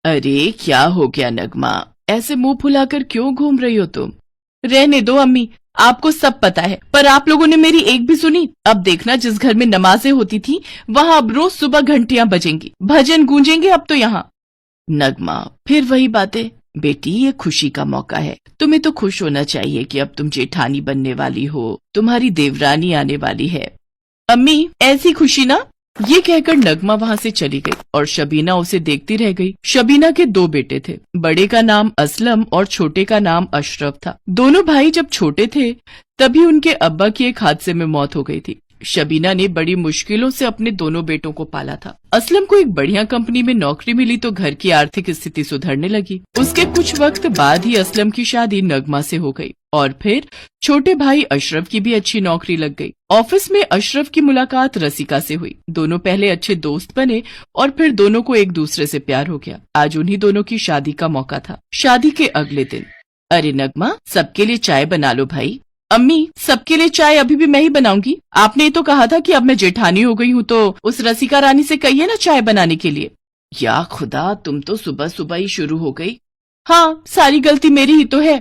अरे क्या हो गया नगमा, ऐसे मुंह फुलाकर क्यों घूम रही हो तुम? रहने दो अम्मी, आपको सब पता है, पर आप लोगों ने मेरी एक भी सुनी। अब देखना, जिस घर में नमाजें होती थी वहाँ अब रोज सुबह घंटियां बजेंगी, भजन गूंजेंगे अब तो यहाँ। नगमा, फिर वही बातें। बेटी, ये खुशी का मौका है, तुम्हें तो खुश होना चाहिए कि अब तुम जेठानी बनने वाली हो, तुम्हारी देवरानी आने वाली है। अम्मी, ऐसी खुशी ना। ये कहकर नगमा वहाँ से चली गई और शबीना उसे देखती रह गई। शबीना के 2 बेटे थे, बड़े का नाम असलम और छोटे का नाम अशरफ था। दोनों भाई जब छोटे थे तभी उनके अब्बा की एक हादसे में मौत हो गई थी। शबीना ने बड़ी मुश्किलों से अपने दोनों बेटों को पाला था। असलम को एक बढ़िया कंपनी में नौकरी मिली तो घर की आर्थिक स्थिति सुधरने लगी। उसके कुछ वक्त बाद ही असलम की शादी नगमा से हो गई और फिर छोटे भाई अशरफ की भी अच्छी नौकरी लग गई। ऑफिस में अशरफ की मुलाकात रसिका से हुई। दोनों पहले अच्छे दोस्त बने और फिर दोनों को एक दूसरे से प्यार हो गया। आज उन्हीं दोनों की शादी का मौका था। शादी के अगले दिन, अरे नगमा, सबके लिए चाय बना लो भाई। अम्मी, सबके लिए चाय अभी भी मैं ही बनाऊंगी। आपने तो कहा था कि अब मैं जेठानी हो गई हूँ तो उस रसिका रानी से कहिए ना चाय बनाने के लिए। या खुदा, तुम तो सुबह सुबह ही शुरू हो गई। हाँ, सारी गलती मेरी ही तो है।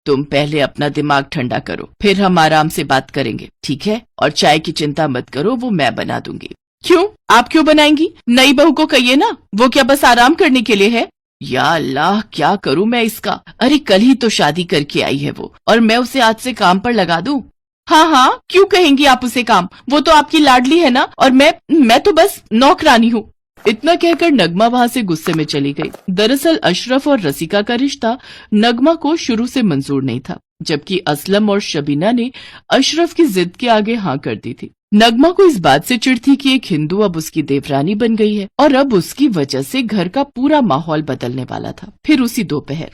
तुम पहले अपना दिमाग ठंडा करो, फिर हम आराम से बात करेंगे, ठीक है? और चाय की चिंता मत करो, वो मैं बना दूंगी। क्यों? आप क्यों बनाएंगी? नई बहू को कहिए ना, वो क्या बस आराम करने के लिए है? या अल्लाह, क्या करूं मैं इसका? अरे कल ही तो शादी करके आई है वो, और मैं उसे आज से काम पर लगा दूं? हाँ हाँ, क्यों कहेंगी आप उसे काम? वो तो आपकी लाडली है ना, और मैं तो बस नौकरानी हूँ। इतना कहकर नगमा वहाँ से गुस्से में चली गई। दरअसल अशरफ और रसिका का रिश्ता नगमा को शुरू से मंजूर नहीं था, जबकि असलम और शबीना ने अशरफ की जिद के आगे हाँ कर दी थी। नगमा को इस बात से चिढ़ थी कि एक हिंदू अब उसकी देवरानी बन गई है और अब उसकी वजह से घर का पूरा माहौल बदलने वाला था। फिर उसी दोपहर,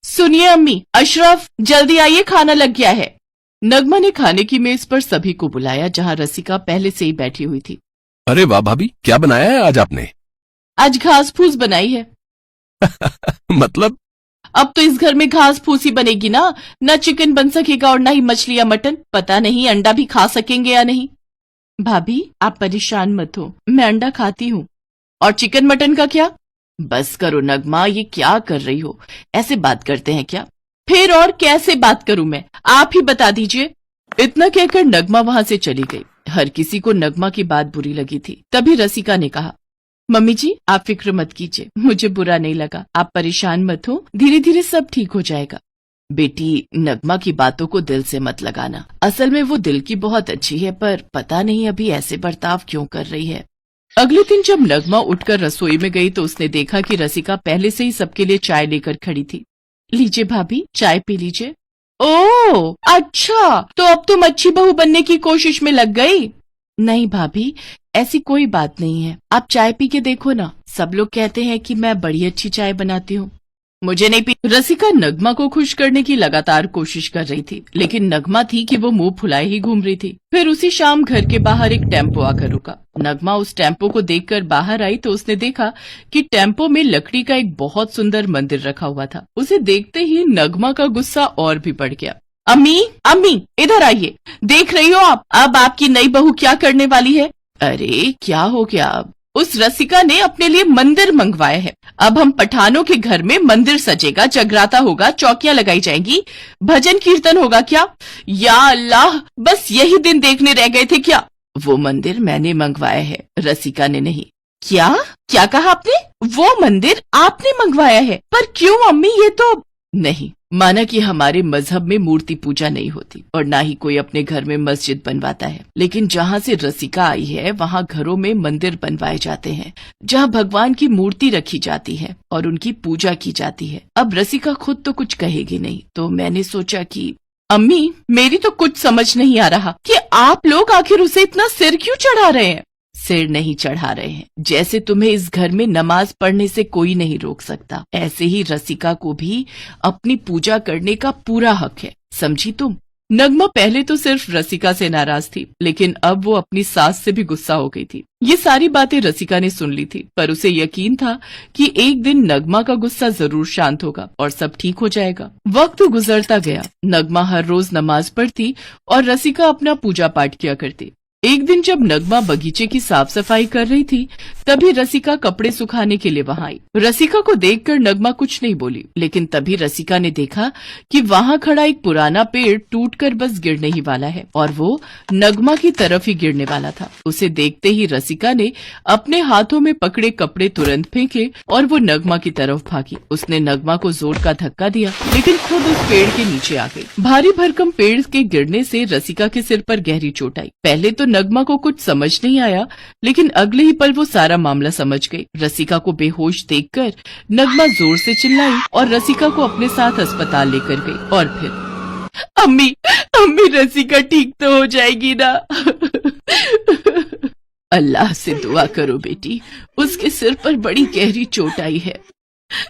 सुनिए अम्मी, अशरफ जल्दी आइए, खाना लग गया है। नगमा ने खाने की मेज पर सभी को बुलाया, जहाँ रसिका पहले से ही बैठी हुई थी। अरे वाह भाभी, क्या बनाया है आज आपने? आज घास फूस बनाई है। मतलब? अब तो इस घर में घास फूस ही बनेगी ना, न चिकन बन सकेगा और न ही मछली या मटन। पता नहीं अंडा भी खा सकेंगे या नहीं। भाभी, आप परेशान मत हो, मैं अंडा खाती हूँ। और चिकन मटन का क्या? बस करो नगमा, ये क्या कर रही हो? ऐसे बात करते हैं क्या? फिर और कैसे बात करूं मैं? आप ही बता दीजिए। इतना कहकर नगमा वहाँ से चली गई। हर किसी को नगमा की बात बुरी लगी थी। तभी रसिका ने कहा, मम्मी जी, आप फिक्र मत कीजिए, मुझे बुरा नहीं लगा। आप परेशान मत हो, धीरे धीरे सब ठीक हो जाएगा। बेटी, नगमा की बातों को दिल से मत लगाना। असल में वो दिल की बहुत अच्छी है, पर पता नहीं अभी ऐसे बर्ताव क्यों कर रही है। अगले दिन जब नगमा उठकर रसोई में गई तो उसने देखा कि रसिका पहले से ही सबके लिए चाय लेकर खड़ी थी। लीजिए भाभी, चाय पी लीजिए। ओह अच्छा, तो अब तुम अच्छी बहू बनने की कोशिश में लग गई? नहीं भाभी, ऐसी कोई बात नहीं है। आप चाय पी के देखो ना, सब लोग कहते हैं कि मैं बड़ी अच्छी चाय बनाती हूँ। मुझे नहीं पी। रसिका नगमा को खुश करने की लगातार कोशिश कर रही थी, लेकिन नगमा थी कि वो मुंह फुलाए ही घूम रही थी। फिर उसी शाम घर के बाहर एक टेम्पो आकर रुका। नगमा उस टेम्पो को देखकर बाहर आई तो उसने देखा कि टेम्पो में लकड़ी का एक बहुत सुंदर मंदिर रखा हुआ था। उसे देखते ही नगमा का गुस्सा और भी बढ़ गया। अम्मी, अम्मी, इधर आइए। देख रही हो आप, अब आपकी नई बहू क्या करने वाली है? अरे क्या हो गया? अब उस रसिका ने अपने लिए मंदिर मंगवाया है। अब हम पठानों के घर में मंदिर सजेगा, जगराता होगा, चौकियां लगाई जाएंगी, भजन कीर्तन होगा। क्या? या अल्लाह, बस यही दिन देखने रह गए थे क्या? वो मंदिर मैंने मंगवाया है, रसिका ने नहीं। क्या? क्या कहा आपने? वो मंदिर आपने मंगवाया है? पर क्यों अम्मी? ये तो नहीं माना कि हमारे मजहब में मूर्ति पूजा नहीं होती और ना ही कोई अपने घर में मस्जिद बनवाता है, लेकिन जहाँ से रसिका आई है वहाँ घरों में मंदिर बनवाए जाते हैं, जहाँ भगवान की मूर्ति रखी जाती है और उनकी पूजा की जाती है। अब रसिका खुद तो कुछ कहेगी नहीं, तो मैंने सोचा कि अम्मी, मेरी तो कुछ समझ नहीं आ रहा कि आप लोग आखिर उसे इतना सिर क्यों चढ़ा रहे हैं? सिर नहीं चढ़ा रहे हैं। जैसे तुम्हें इस घर में नमाज पढ़ने से कोई नहीं रोक सकता, ऐसे ही रसिका को भी अपनी पूजा करने का पूरा हक है, समझी तुम? नगमा पहले तो सिर्फ रसिका से नाराज थी, लेकिन अब वो अपनी सास से भी गुस्सा हो गई थी। ये सारी बातें रसिका ने सुन ली थी, पर उसे यकीन था कि एक दिन नगमा का गुस्सा जरूर शांत होगा और सब ठीक हो जाएगा। वक्त गुजरता गया। नगमा हर रोज नमाज पढ़ती और रसिका अपना पूजा पाठ किया करती। एक दिन जब नगमा बगीचे की साफ सफाई कर रही थी तभी रसिका कपड़े सुखाने के लिए वहां आई। रसिका को देखकर नगमा कुछ नहीं बोली, लेकिन तभी रसिका ने देखा कि वहां खड़ा एक पुराना पेड़ टूटकर बस गिरने ही वाला है और वो नगमा की तरफ ही गिरने वाला था। उसे देखते ही रसिका ने अपने हाथों में पकड़े कपड़े तुरंत फेंके और वो नगमा की तरफ भागी। उसने नगमा को जोर का धक्का दिया, लेकिन खुद उस पेड़ के नीचे आ गई। भारी भरकम पेड़ के गिरने से रसिका के सिर पर गहरी चोट आई। पहले तो नगमा को कुछ समझ नहीं आया, लेकिन अगले ही पल वो सारा मामला समझ गई। रसिका को बेहोश देखकर नगमा जोर से चिल्लाई और रसिका को अपने साथ अस्पताल लेकर गई। और फिर अम्मी अम्मी रसिका ठीक तो हो जाएगी ना? अल्लाह से दुआ करो बेटी, उसके सिर पर बड़ी गहरी चोट आई है।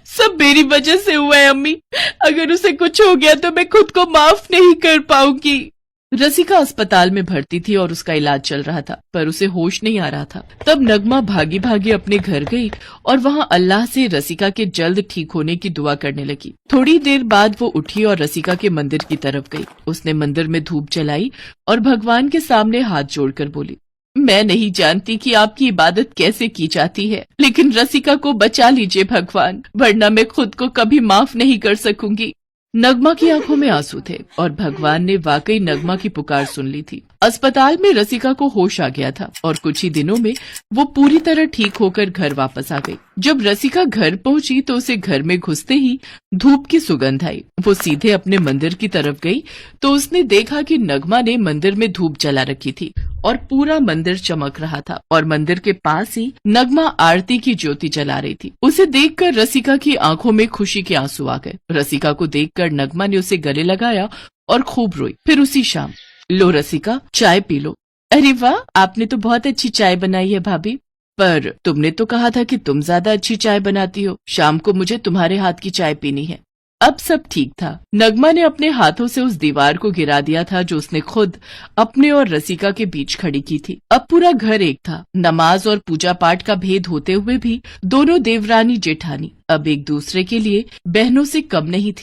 सब मेरी वजह से हुआ है अम्मी, अगर उसे कुछ हो गया तो मैं खुद को माफ नहीं कर पाऊंगी। रसिका अस्पताल में भर्ती थी और उसका इलाज चल रहा था, पर उसे होश नहीं आ रहा था। तब नगमा भागी भागी अपने घर गई और वहां अल्लाह से रसिका के जल्द ठीक होने की दुआ करने लगी। थोड़ी देर बाद वो उठी और रसिका के मंदिर की तरफ गई। उसने मंदिर में धूप जलाई और भगवान के सामने हाथ जोड़कर बोली, मैं नहीं जानती कि आपकी इबादत कैसे की जाती है, लेकिन रसिका को बचा लीजिए भगवान, वरना मैं खुद को कभी माफ नहीं कर सकूंगी। नगमा की आंखों में आंसू थे और भगवान ने वाकई नगमा की पुकार सुन ली थी। अस्पताल में रसिका को होश आ गया था और कुछ ही दिनों में वो पूरी तरह ठीक होकर घर वापस आ गई। जब रसिका घर पहुंची तो उसे घर में घुसते ही धूप की सुगंध आई। वो सीधे अपने मंदिर की तरफ गई तो उसने देखा कि नगमा ने मंदिर में धूप जला रखी थी और पूरा मंदिर चमक रहा था और मंदिर के पास ही नगमा आरती की ज्योति जला रही थी। उसे देखकर रसिका की आंखों में खुशी के आंसू आ गए। रसिका को देखकर नगमा ने उसे गले लगाया और खूब रोई। फिर उसी शाम, लो रसिका, चाय पी लो। अरे वाह, आपने तो बहुत अच्छी चाय बनाई है भाभी, पर तुमने तो कहा था कि तुम ज्यादा अच्छी चाय बनाती हो, शाम को मुझे तुम्हारे हाथ की चाय पीनी है। अब सब ठीक था। नगमा ने अपने हाथों से उस दीवार को गिरा दिया था जो उसने खुद अपने और रसिका के बीच खड़ी की थी। अब पूरा घर एक था। नमाज और पूजा पाठ का भेद होते हुए भी दोनों देवरानी जेठानी अब एक दूसरे के लिए बहनों से कम नहीं थी।